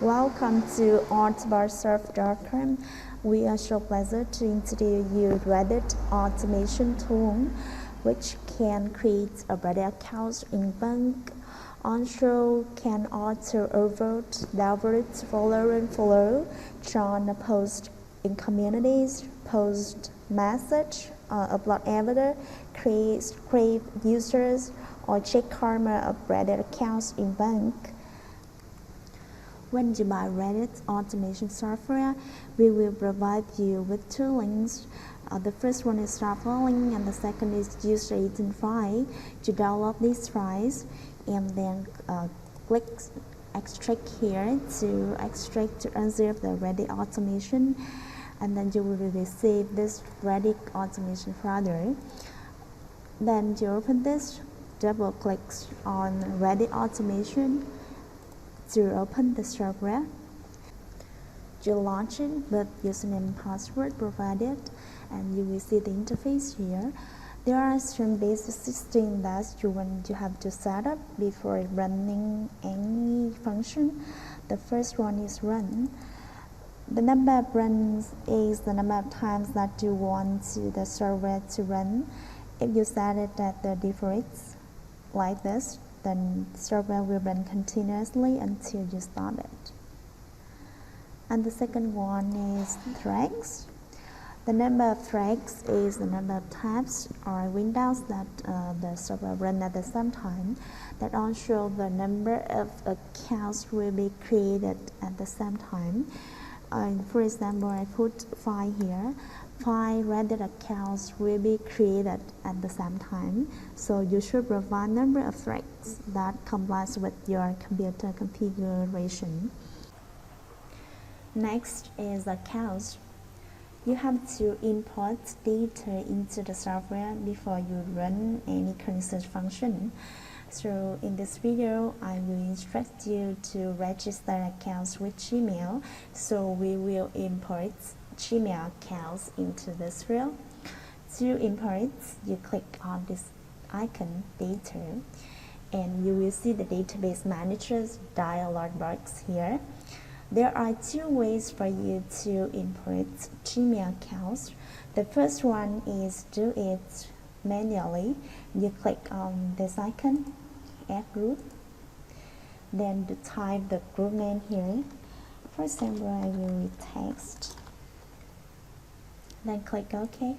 Welcome to artbarsurf.com. We are so pleased to introduce you Reddit automation tool, which can create a Reddit account in bank. Also can auto upvote, downvote, follow, join a post in communities, post message, upload evidence, create users, or check karma of Reddit accounts in bank. When you buy Reddit automation software, we will provide you with two links. The first one is software link and the second is user agent file. To download these files and then click extract here to extract to unzip the Reddit automation, and then you will receive this Reddit automation folder. Then you open this, double click on Reddit automation to open the software. You launch it with username and password provided, and you will see the interface here. There are some basic systems that you have to set up before running any function. The first one is run. The number of runs is the number of times that you want the server to run. If you set it at the default like this, then the server will run continuously until you stop it. And the second one is threads. The number of threads is the number of tabs or windows that the server runs at the same time. That also the number of accounts will be created at the same time. For example, I put 5 here. 5 Reddit accounts will be created at the same time, so you should provide number of threads that complies with your computer configuration. Next is accounts. You have to import data into the software before you run any concert function. So in this video, I will instruct you to register accounts with Gmail. So we will import Gmail accounts into this field. To import, you click on this icon, data, and you will see the database manager's dialog box here. There are 2 ways for you to import Gmail accounts. The first one is do it manually. You click on this icon, add group, then to type the group name here. For example, I will read text. Then click OK.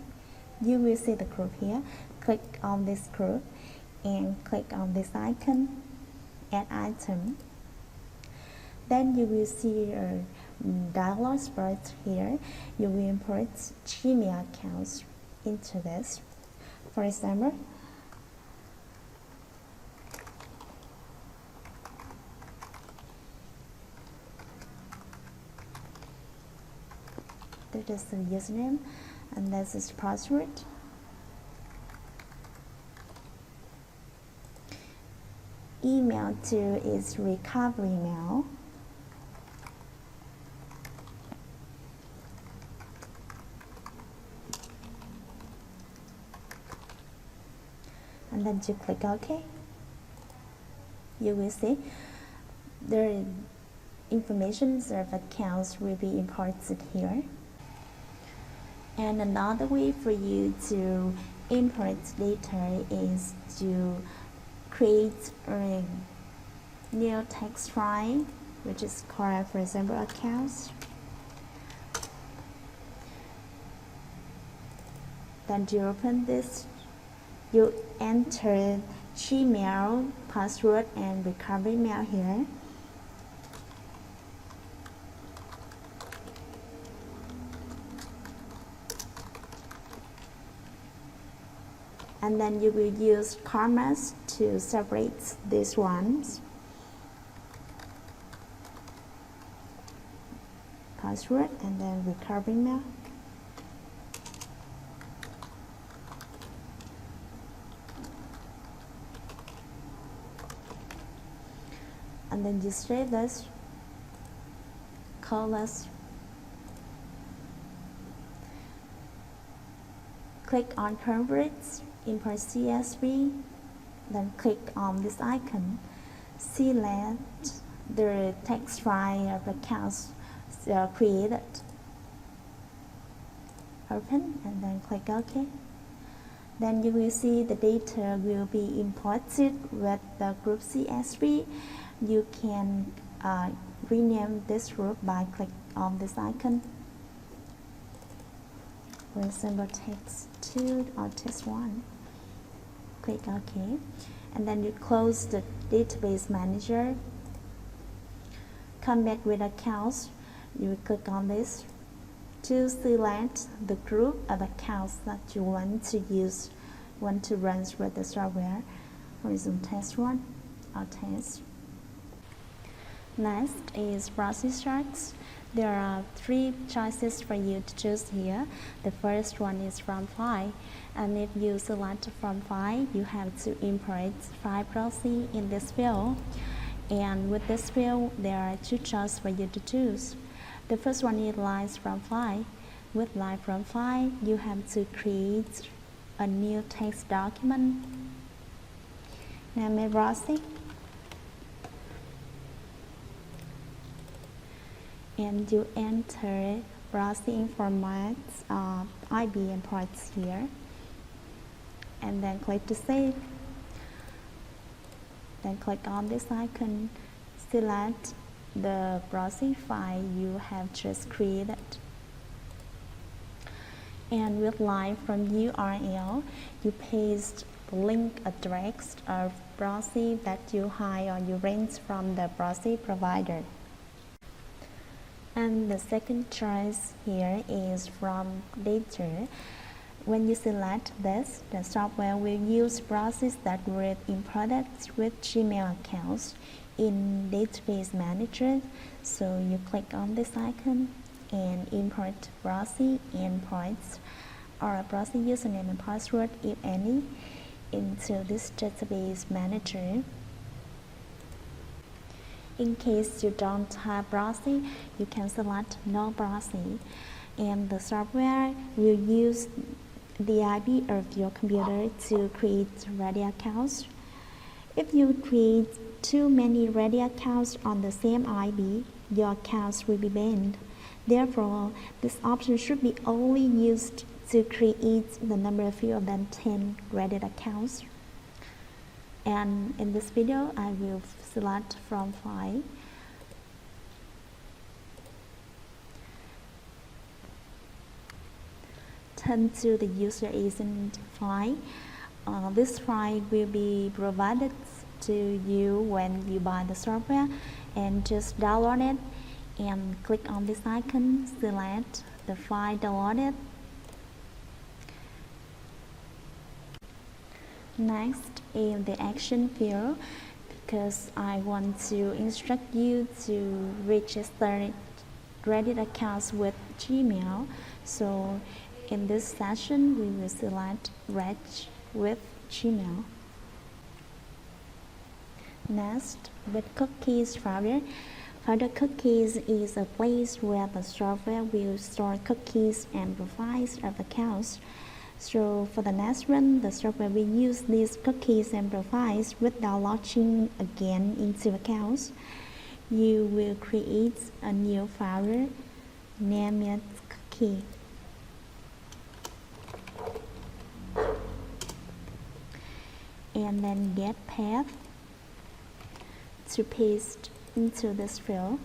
You will see the group here. Click on this group and click on this icon, add item. Then you will see a dialog box here. You will import Gmail accounts into this. For example, this is the username and this is password. Email to is recovery email. And then you click OK. You will see the information of accounts will be imported here. And another way for you to import data is to create a new text file, which is called, for example, accounts. Then you open this. You enter Gmail password and recovery mail here. And then you will use commas to separate these ones. Password and then recovery mail. And then you save this, call this, click on convert, import CSV, then click on this icon, select the text file of the accounts created. Open and then click OK. Then you will see the data will be imported with the group CSV. You can rename this group by click on this icon. For example, text 2 or text 1. Click OK. And then you close the database manager. Come back with accounts. You click on this to select the group of accounts that you want to run with the software. For example, test 1 or test. Next is process charts. There are 3 choices for you to choose here. The first one is from file, and if you select from file, you have to import file proxy in this field. And with this field, there are 2 choices for you to choose. The first one is lines from file. With line from file, you have to create a new text document. Name it proxy. And you enter proxy formats, IB and ports here. And then click to save. Then click on this icon. Select the proxy file you have just created. And with line from URL, you paste the link address of proxy that you hire or you rent from the proxy provider. And the second choice here is from data. When you select this, the software will use proxies that were imported with Gmail accounts in database manager. So you click on this icon and import proxy endpoints or a proxy username and password, if any, into this database manager. In case you don't have proxy, you can select no proxy, and the software will use the IP of your computer to create ready accounts. If you create too many ready accounts on the same IP, your accounts will be banned. Therefore, this option should be only used to create the number of fewer than 10 ready accounts. And in this video, I will select from file. Turn to the user agent file. This file will be provided to you when you buy the software, and just download it and click on this icon, select the file downloaded. Next, in the action field, because I want to instruct you to register Reddit accounts with Gmail, so in this session we will select Reg with Gmail. Next, with cookies folder. Folder cookies is a place where the software will store cookies and profiles of accounts. So for the next run, the software will use these cookies and profiles without logging again into accounts. You will create a new folder, name it cookie. And then get path to paste into this field.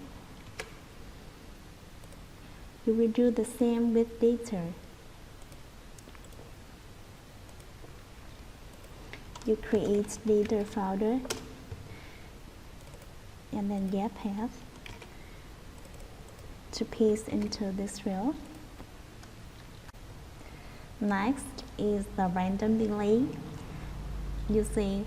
You will do the same with data. You create data folder and then get path to paste into this field. Next is the random delay. You see,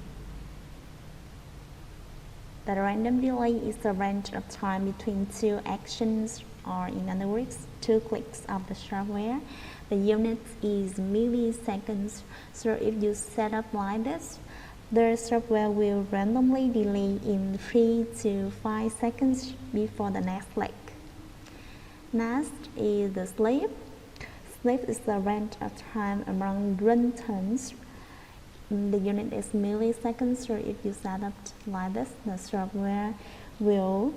the random delay is the range of time between 2 actions, or in other words, 2 clicks of the software. The unit is milliseconds, so if you set up like this, the software will randomly delay in 3 to 5 seconds before the next click. Next is the sleep. Sleep is the range of time among run times. The unit is milliseconds, so if you set up like this, the software will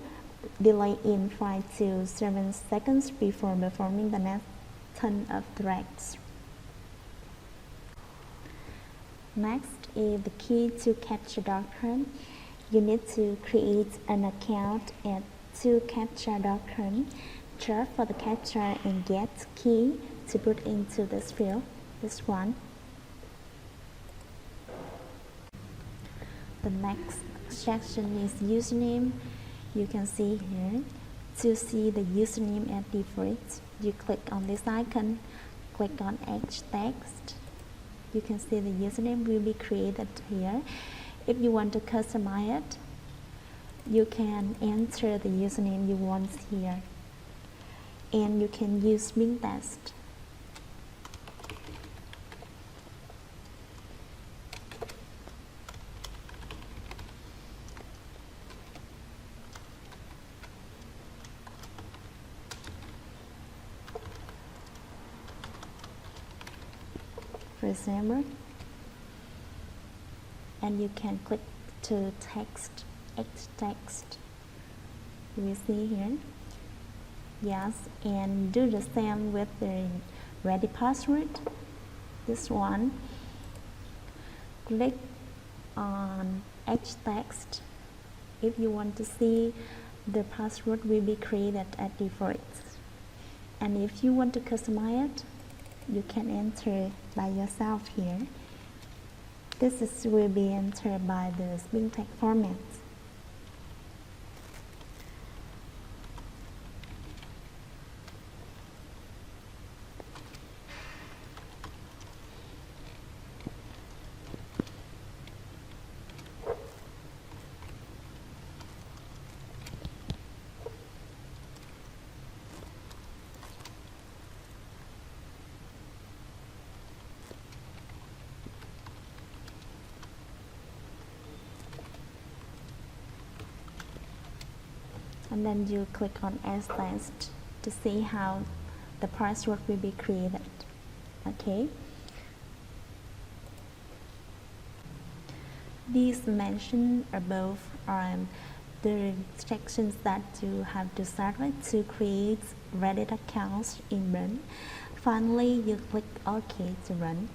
delay in 5 to 7 seconds before performing the next turn of threads. Next is the key to capture document. You need to create an account at toCapture.com, search for the capture and get key to put into this field, this one. The next section is username. You can see here, to see the username at default, you click on this icon, click on H text. You can see the username will be created here. If you want to customize it, you can enter the username you want here, and you can use Bing text. For example, and you can click to text, H text. You will see here. Yes, and do the same with the ready password. This one, click on H text. If you want to see the password will be created at default, and if you want to customize it, you can enter by yourself here. This will be entered by the Bing text format. And then you click on Add Text to see how the password will be created. Okay. These mentioned above are the sections that you have to start with to create Reddit accounts in Run. Finally, you click OK to run.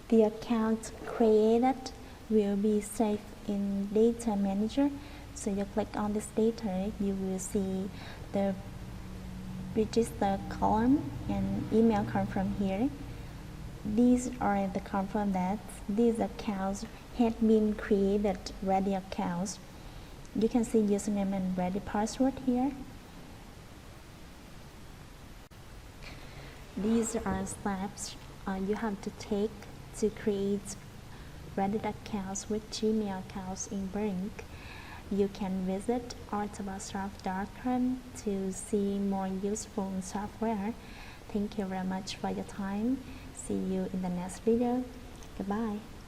The account created will be saved in Data Manager. So you click on this data, you will see the register column and email confirm here. These are the confirm that these accounts had been created ready accounts. You can see username and ready password here. These are steps you have to take to create Reddit accounts with Gmail accounts in Brink. You can visit artabastaff.com to see more useful software. Thank you very much for your time. See you in the next video. Goodbye.